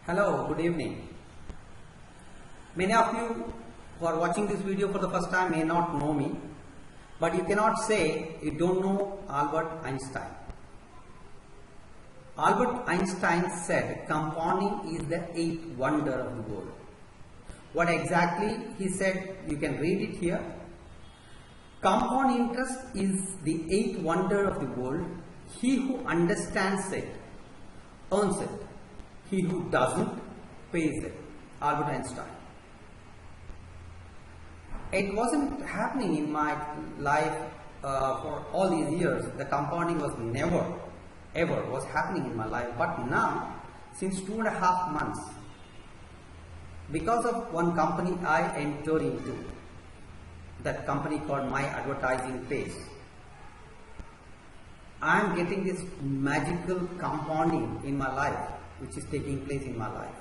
Hello, good evening. Many of you who are watching this video for the first time may not know me, but you cannot say you don't know Albert Einstein. Albert Einstein said compounding is the eighth wonder of the world. What exactly he said, you can read it here. Compound interest is the eighth wonder of the world. He who understands it earns it. He who doesn't pays it. Albert Einstein. It wasn't happening in my life for all these years. The compounding was never ever was happening in my life. But now, since 2.5 months, because of one company I entered into, that company called My Advertising Page, I am getting this magical compounding in my life, which is taking place in my life.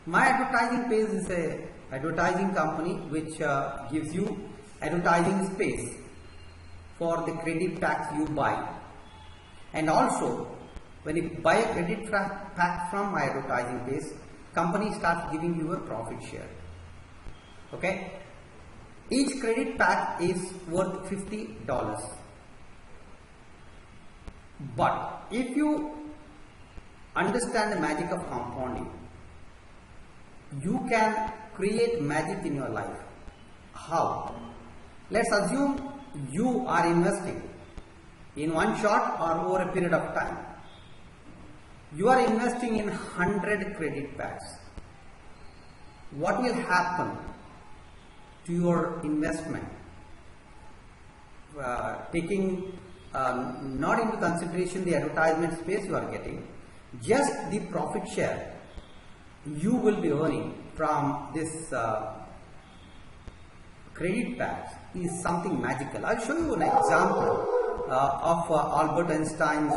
My Advertising Page is a advertising company which gives you advertising space for the credit packs you buy. And also, when you buy a credit pack from My Advertising Page, company starts giving you a profit share. Okay? Each credit pack is worth $50. But if you understand the magic of compounding, you can create magic in your life. How? Let's assume you are investing in one shot or over a period of time. You are investing in 100 credit packs. What will happen to your investment? Taking not into consideration the advertisement space you are getting, just the profit share you will be earning from this credit packs is something magical. I'll show you an example of Albert Einstein's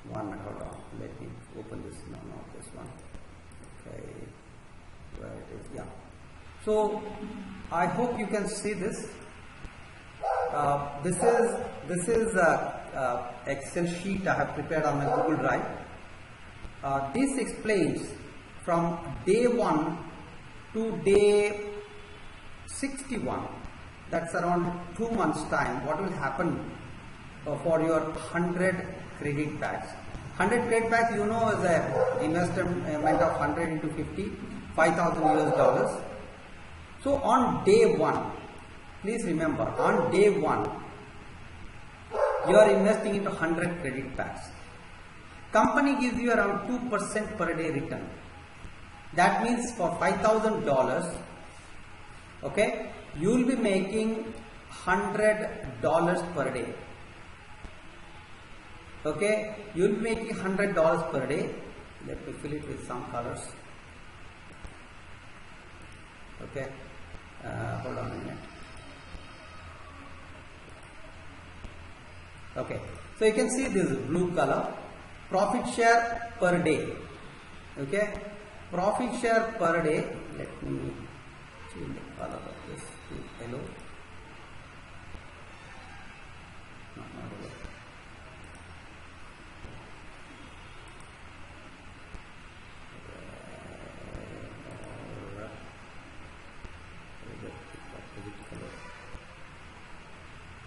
one minute, hold on, let me open this, no, not this one, okay, where it is, yeah. So, I hope you can see this. This is a Excel sheet I have prepared on my Google Drive. This explains from day 1 to day 61, that's around 2 months time, what will happen for your 100 credit packs. 100 credit packs, you know, is an investment of 100 into 50, $5,000 US. So on day 1, please remember, on day 1, you are investing into 100 credit packs. Company gives you around 2% per day return. That means for $5,000, okay, you will be making $100 per day. Okay, you will be making $100 per day. Let me fill it with some colors. Okay, hold on a minute. Okay, so you can see this blue color, profit share per day. Okay, profit share per day. Let me change the color of this to yellow. No, not yellow.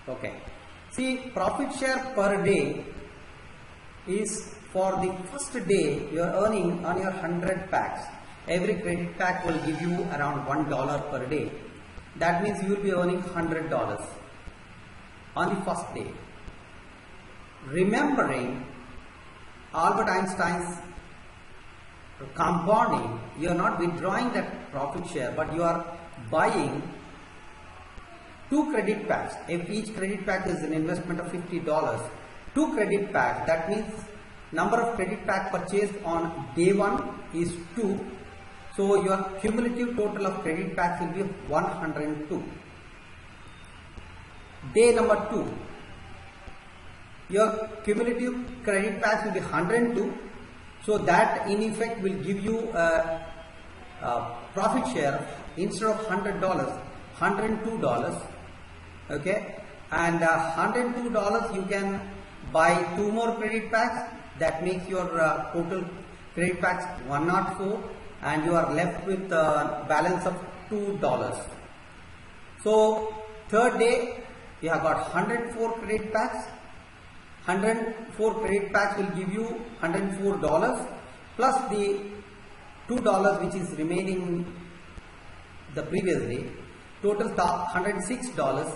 Okay, see, profit share per day is for the first day you are earning on your 100 packs. Every credit pack will give you around $1 per day. That means you will be earning $100 on the first day. Remembering Albert Einstein's compounding, you are not withdrawing that profit share, but you are buying 2 credit packs. If each credit pack is an investment of $50, 2 credit packs, that means number of credit pack purchased on day 1 is 2. So your cumulative total of credit packs will be 102. Day number 2, your cumulative credit packs will be 102. So that in effect will give you a profit share instead of $100, $102. Okay, and $102 you can buy 2 more credit packs. that makes your total credit packs 104, and you are left with a balance of $2. So third day you have got 104 credit packs. 104 credit packs will give you $104 plus the $2 which is remaining the previous day. Total $106.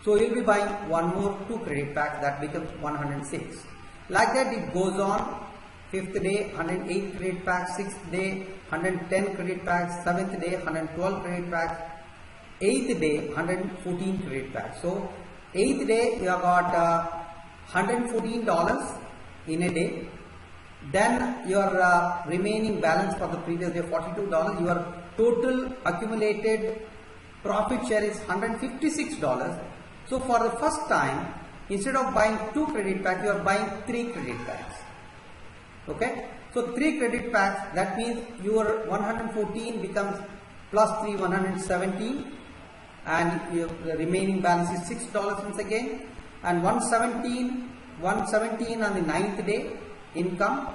So you will be buying one more 2 credit packs, that becomes 106. Like that it goes on. 5th day 108 credit packs, 6th day 110 credit packs, 7th day 112 credit packs, 8th day 114 credit packs. So 8th day you have got $114 in a day. Then your remaining balance for the previous day $42. Your total accumulated profit share is $156. So for the first time, instead of buying 2 credit packs, you are buying 3 credit packs. Okay, so 3 credit packs, that means your 114 becomes plus 3 117, and your remaining balance is $6 once again, and 117 on the 9th day income,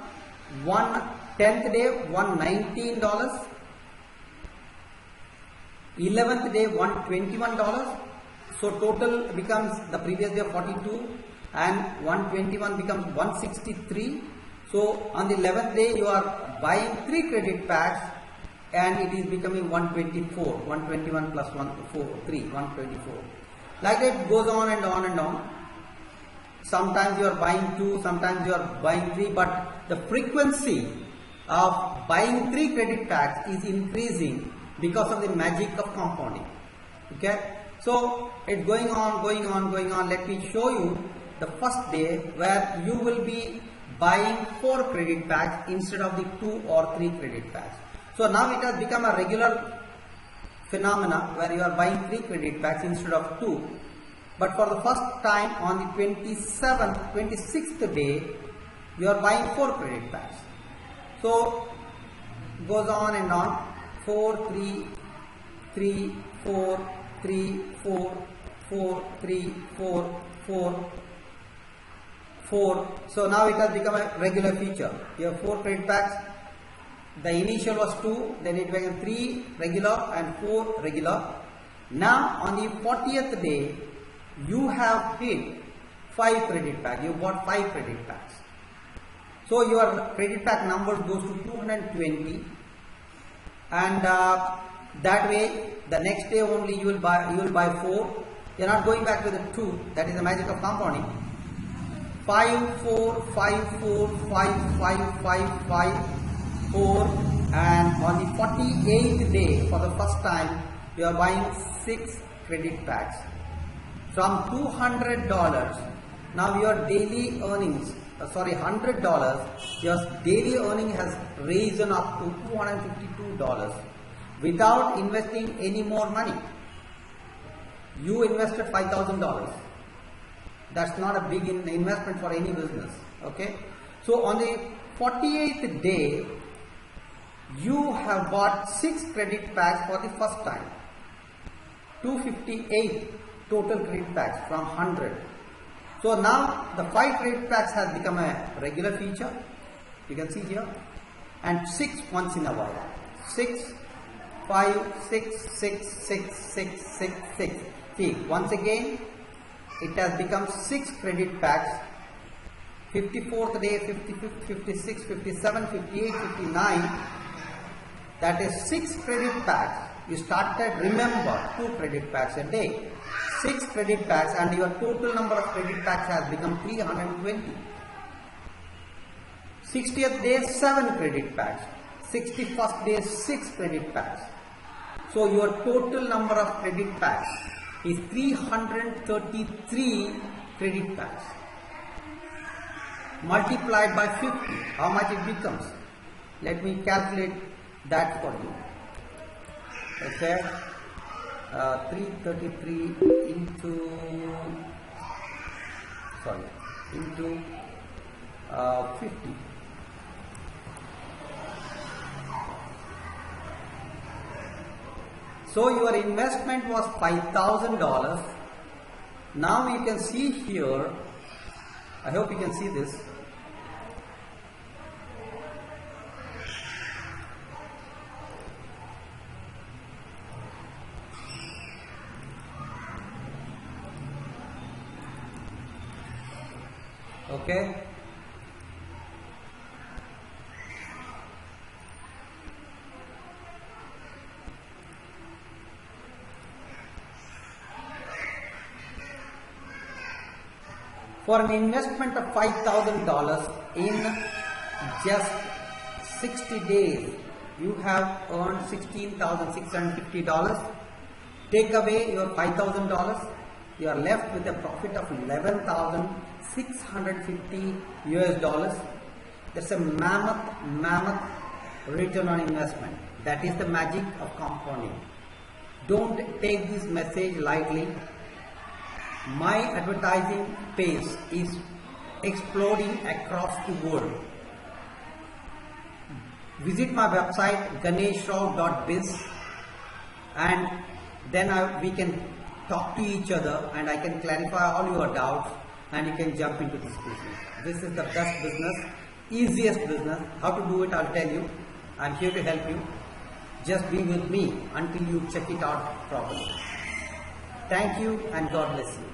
10th day $119, 11th day $121. So total becomes the previous day 42 and 121 becomes 163. So on the 11th day you are buying 3 credit packs and it is becoming 124, 121 plus 124. Like that it goes on and on and on. Sometimes you are buying 2, sometimes you are buying 3, but the frequency of buying 3 credit packs is increasing because of the magic of compounding. Okay, so it's going on. Let me show you the first day where you will be buying 4 credit packs instead of the 2 or 3 credit packs. So now it has become a regular phenomena where you are buying 3 credit packs instead of 2. But for the first time on the 26th day, you are buying 4 credit packs. So it goes on and on. 4, 3, 3, 4, 3, 4, 4, 3, 4, 4, 4. So now it has become a regular feature. You have 4 credit packs. The initial was 2, then it became 3 regular and 4 regular. Now on the 40th day, you have hit 5 credit packs. You bought 5 credit packs. So your credit pack number goes to 220, and that way the next day only you will buy 4. You are not going back to the 2. That is the magic of compounding. 5, 4, 5, 4, 5, 5, 5, 5, 4, and on the 48th day for the first time you are buying 6 credit packs. From $200, now your daily earnings, $100, your daily earning has risen up to $252 without investing any more money. You invested $5,000. That's not a big investment for any business. Okay, so on the 48th day, you have bought 6 credit packs for the first time. 258 total credit packs from 100. So now the 5 credit packs has become a regular feature. You can see here, and 6 once in a while. 6, 5, 6, 6, 6, 6, 6, 6. See, once again it has become 6 credit packs. 54th day, 55th, 56th, 57th, 58th, 59th. That is 6 credit packs. You started, remember, 2 credit packs a day. 6 credit packs, and your total number of credit packs has become 320. 60th day 7 credit packs. 61st day 6 credit packs. So your total number of credit packs is 333 credit packs. Multiplied by 50, how much it becomes? Let me calculate that for you. Okay, 333 into 50. So your investment was $5,000. Now you can see here, I hope you can see this. Okay. For an investment of $5,000 in just 60 days, you have earned $16,650. Take away your $5,000, you are left with a profit of $11,650 US. That's a mammoth return on investment. That is the magic of compounding. Don't take this message lightly. My advertising page is exploding across the world. Visit my website ganeshrav.biz, and then we can talk to each other and I can clarify all your doubts and you can jump into this business. This is the best business, easiest business. How to do it, I'll tell you. I'm here to help you. Just be with me until you check it out properly. Thank you and God bless you.